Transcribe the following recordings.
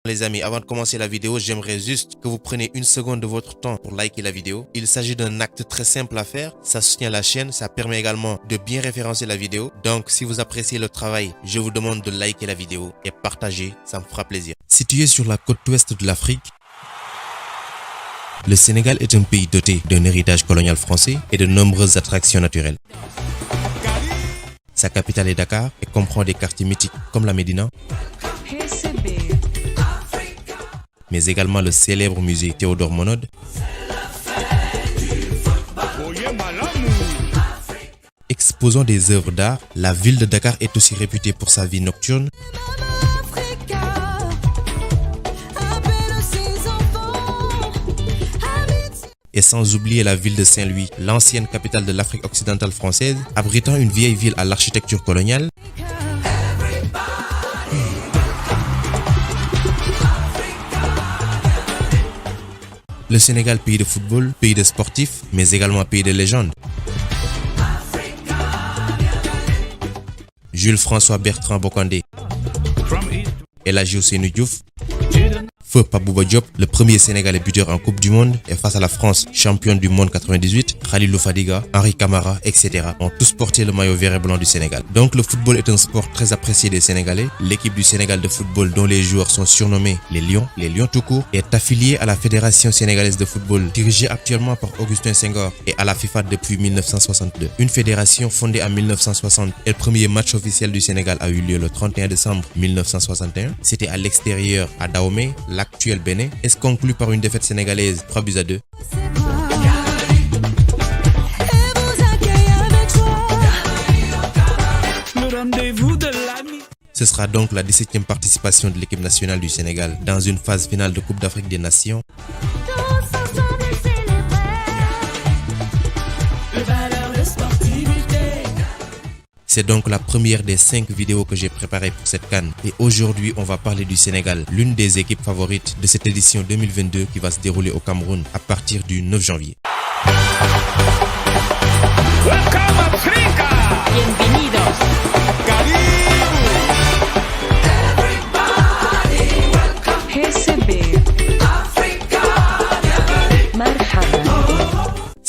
Les amis, avant de commencer la vidéo, j'aimerais juste que vous preniez une seconde de votre temps pour liker la vidéo. Il s'agit d'un acte très simple à faire, ça soutient la chaîne, ça permet également de bien référencer la vidéo. Donc si vous appréciez le travail, je vous demande de liker la vidéo et partager, ça me fera plaisir. Situé sur la côte ouest de l'Afrique, le Sénégal est un pays doté d'un héritage colonial français et de nombreuses attractions naturelles. Sa capitale est Dakar et comprend des quartiers mythiques comme la Médina, mais également le célèbre musée Théodore Monod, exposant des œuvres d'art. La ville de Dakar est aussi réputée pour sa vie nocturne, et sans oublier la ville de Saint-Louis, l'ancienne capitale de l'Afrique occidentale française, abritant une vieille ville à l'architecture coloniale. Le Sénégal, pays de football, pays de sportifs, mais également pays de légendes. Jules François Bertrand Bokandé, El Hadji Ousseynou Diouf, Feu Pape Bouba Diop, le premier Sénégalais buteur en Coupe du Monde et face à la France, championne du monde 98, Khalilou Fadiga, Henri Camara, etc. ont tous porté le maillot vert et blanc du Sénégal. Donc le football est un sport très apprécié des Sénégalais. L'équipe du Sénégal de football, dont les joueurs sont surnommés les Lions tout court, est affiliée à la Fédération sénégalaise de football, dirigée actuellement par Augustin Senghor, et à la FIFA depuis 1962. Une fédération fondée en 1960 et le premier match officiel du Sénégal a eu lieu le 31 décembre 1961. C'était à l'extérieur à Dahomey, l'actuel Bénin, est conclu par une défaite sénégalaise 3-2. Ce sera donc la 17e participation de l'équipe nationale du Sénégal dans une phase finale de Coupe d'Afrique des Nations. C'est donc la première des 5 vidéos que j'ai préparées pour cette CAN. Et aujourd'hui, on va parler du Sénégal, l'une des équipes favorites de cette édition 2022 qui va se dérouler au Cameroun à partir du 9 janvier. Welcome Africa. Bienvenidos.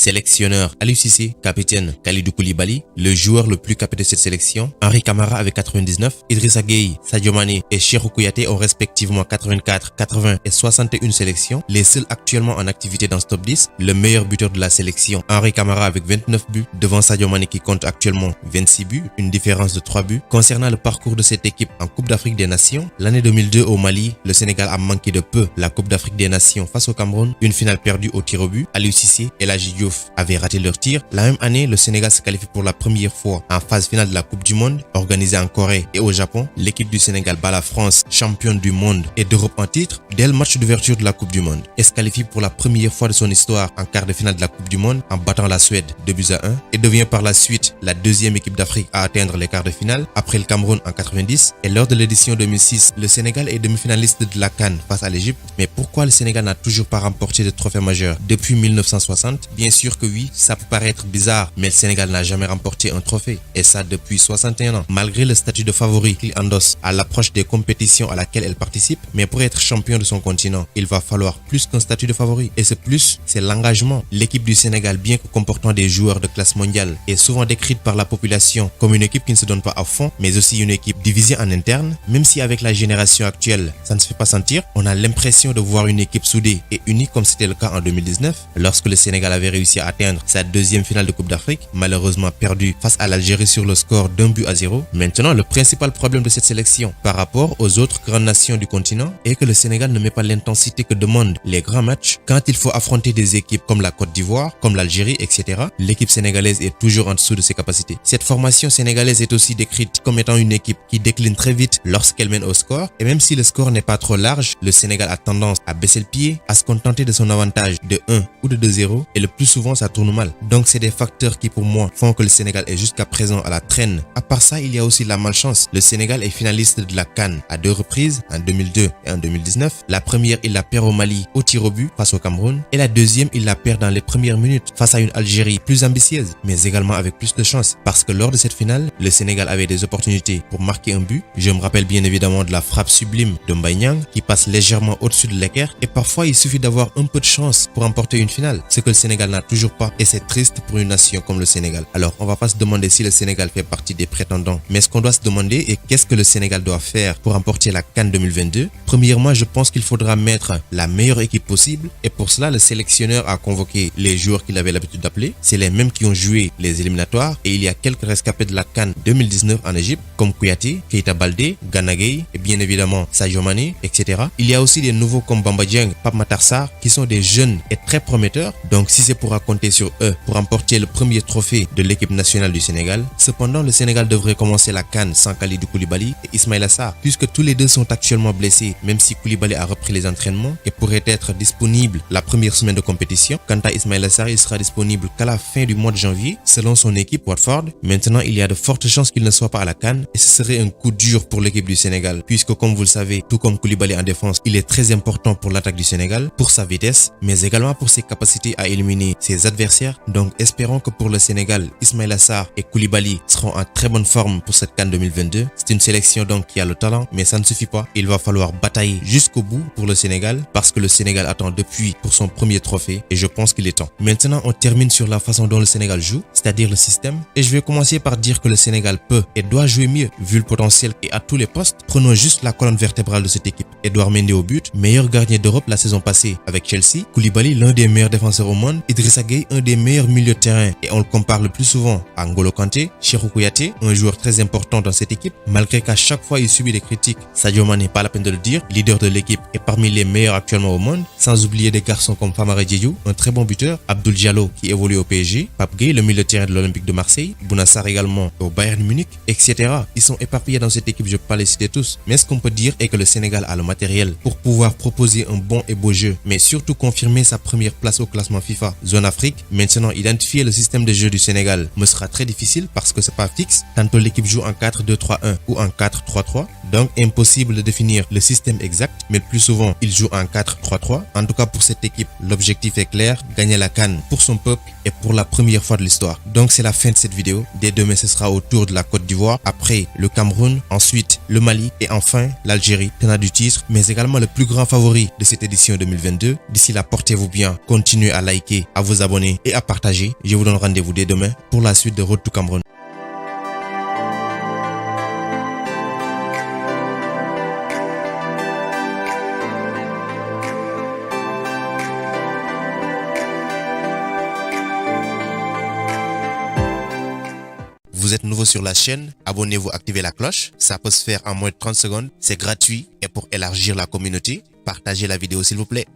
Sélectionneur Aliou Cissé, capitaine Kalidou Koulibaly, le joueur le plus capé de cette sélection, Henri Camara avec 99, Idrissa Gueye, Sadio Mané et Cheikhou Kouyaté ont respectivement 84, 80 et 61 sélections, les seuls actuellement en activité dans ce top 10. Le meilleur buteur de la sélection, Henri Camara avec 29 buts, devant Sadio Mané qui compte actuellement 26 buts, une différence de 3 buts. Concernant le parcours de cette équipe en Coupe d'Afrique des Nations, l'année 2002 au Mali, le Sénégal a manqué de peu la Coupe d'Afrique des Nations face au Cameroun, une finale perdue au tir au but. Aliou Cissé et El Hadji Diouf avaient raté leur tir. La même année, le Sénégal se qualifie pour la première fois en phase finale de la Coupe du Monde, organisée en Corée et au Japon. L'équipe du Sénégal bat la France, championne du monde et d'Europe en titre, dès le match d'ouverture de la Coupe du Monde. Elle se qualifie pour la première fois de son histoire en quart de finale de la Coupe du Monde en battant la Suède 2-1 et devient par la suite la deuxième équipe d'Afrique à atteindre les quarts de finale après le Cameroun en 90. Et lors de l'édition 2006, le Sénégal est demi-finaliste de la CAN face à l'Égypte. Mais pourquoi le Sénégal n'a toujours pas remporté de trophée majeur depuis 1960? Bien sûr que oui, ça peut paraître bizarre, mais le Sénégal n'a jamais remporté un trophée, et ça depuis 61 ans. Malgré le statut de favori qu'il endosse à l'approche des compétitions à laquelle elle participe, mais pour être champion de son continent, il va falloir plus qu'un statut de favori. Et ce plus, c'est l'engagement. L'équipe du Sénégal, bien que comportant des joueurs de classe mondiale, est souvent décrite par la population comme une équipe qui ne se donne pas à fond, mais aussi une équipe divisée en interne. Même si avec la génération actuelle, ça ne se fait pas sentir, on a l'impression de voir une équipe soudée et unie comme c'était le cas en 2019, lorsque le Sénégal avait réussi à atteindre sa deuxième finale de Coupe d'Afrique, malheureusement perdue face à l'Algérie sur le score d'1-0. Maintenant, le principal problème de cette sélection par rapport aux autres grandes nations du continent est que le Sénégal ne met pas l'intensité que demandent les grands matchs. Quand il faut affronter des équipes comme la Côte d'Ivoire, comme l'Algérie, etc., l'équipe sénégalaise est toujours en dessous de ses capacités. Cette formation sénégalaise est aussi décrite comme étant une équipe qui décline très vite lorsqu'elle mène au score, et même si le score n'est pas trop large, le Sénégal a tendance à baisser le pied, à se contenter de son avantage de 1 ou de 2-0, et le plus souvent souvent ça tourne mal. Donc c'est des facteurs qui pour moi font que le Sénégal est jusqu'à présent à la traîne. À part ça, il y a aussi la malchance. Le Sénégal est finaliste de la CAN à 2 reprises, en 2002 et en 2019. La première, il la perd au Mali au tir au but face au Cameroun. Et la deuxième, il la perd dans les premières minutes face à une Algérie plus ambitieuse, mais également avec plus de chance. Parce que lors de cette finale, le Sénégal avait des opportunités pour marquer un but. Je me rappelle bien évidemment de la frappe sublime de Mbaye Niang qui passe légèrement au-dessus de l'équerre. Et parfois, il suffit d'avoir un peu de chance pour remporter une finale. Ce que le Sénégal n'a toujours pas. Et c'est triste pour une nation comme le Sénégal. Alors, on va pas se demander si le Sénégal fait partie des prétendants. Mais ce qu'on doit se demander est qu'est-ce que le Sénégal doit faire pour remporter la CAN 2022. Premièrement, je pense qu'il faudra mettre la meilleure équipe possible. Et pour cela, le sélectionneur a convoqué les joueurs qu'il avait l'habitude d'appeler. C'est les mêmes qui ont joué les éliminatoires. Et il y a quelques rescapés de la CAN 2019 en Égypte, comme Kouyaté, Keita Baldé, Gana Gueye, et bien évidemment Sadio Mané, etc. Il y a aussi des nouveaux comme Bamba Dieng, Pape Matar Sarr, qui sont des jeunes et très prometteurs. Donc si c'est pour compter sur eux pour remporter le premier trophée de l'équipe nationale du Sénégal. Cependant, le Sénégal devrait commencer la CAN sans Kalidou Koulibaly et Ismaïla Sarr, puisque tous les deux sont actuellement blessés, même si Koulibaly a repris les entraînements et pourrait être disponible la première semaine de compétition. Quant à Ismaïla Sarr, il sera disponible qu'à la fin du mois de janvier, selon son équipe Watford. Maintenant, il y a de fortes chances qu'il ne soit pas à la CAN et ce serait un coup dur pour l'équipe du Sénégal, puisque comme vous le savez, tout comme Koulibaly en défense, il est très important pour l'attaque du Sénégal, pour sa vitesse, mais également pour ses capacités à éliminer ses adversaires. Donc espérons que pour le Sénégal, Ismaïla Sarr et Koulibaly seront en très bonne forme pour cette CAN 2022. C'est une sélection donc qui a le talent, mais ça ne suffit pas. Il va falloir batailler jusqu'au bout pour le Sénégal, parce que le Sénégal attend depuis pour son premier trophée et je pense qu'il est temps. Maintenant, on termine sur la façon dont le Sénégal joue, c'est-à-dire le système. Et je vais commencer par dire que le Sénégal peut et doit jouer mieux, vu le potentiel et à tous les postes. Prenons juste la colonne vertébrale de cette équipe. Edouard Mendy au but, meilleur gardien d'Europe la saison passée avec Chelsea. Koulibaly, l'un des meilleurs défenseurs au monde. Idrissa Gueye, un des meilleurs milieux de terrain et on le compare le plus souvent à N'Golo Kanté. Cheikhou Kouyaté, un joueur très important dans cette équipe, malgré qu'à chaque fois il subit des critiques. Sadio Mané, pas la peine de le dire, leader de l'équipe et parmi les meilleurs actuellement au monde. Sans oublier des garçons comme Famara Diédhiou, un très bon buteur. Abdoul Diallo qui évolue au PSG. Pape Gueye, le milieu de terrain de l'Olympique de Marseille. Bouna Sarr également au Bayern Munich, etc. Ils sont éparpillés dans cette équipe, je ne peux pas les citer tous. Mais ce qu'on peut dire est que le Sénégal a le matériel pour pouvoir proposer un bon et beau jeu, mais surtout confirmer sa première place au classement FIFA Zone Afrique. Maintenant, identifier le système de jeu du Sénégal me sera très difficile parce que c'est pas fixe. Tantôt l'équipe joue en 4-2-3-1 ou en 4-3-3, donc impossible de définir le système exact, mais le plus souvent il joue en 4-3-3. En tout cas pour cette équipe, l'objectif est clair, gagner la CAN pour son peuple et pour la première fois de l'histoire. Donc c'est la fin de cette vidéo. Dès demain ce sera au tour de la Côte d'Ivoire, après le Cameroun, ensuite le Mali et enfin l'Algérie, tenant du titre, mais également le plus grand favori de cette édition 2022. D'ici là, portez-vous bien, continuez à liker, à vous abonner et à partager. Je vous donne rendez-vous dès demain pour la suite de Road to Cameroun. Vous êtes nouveau sur la chaîne, abonnez-vous, activez la cloche. Ça peut se faire en moins de 30 secondes. C'est gratuit et pour élargir la communauté, partagez la vidéo s'il vous plaît.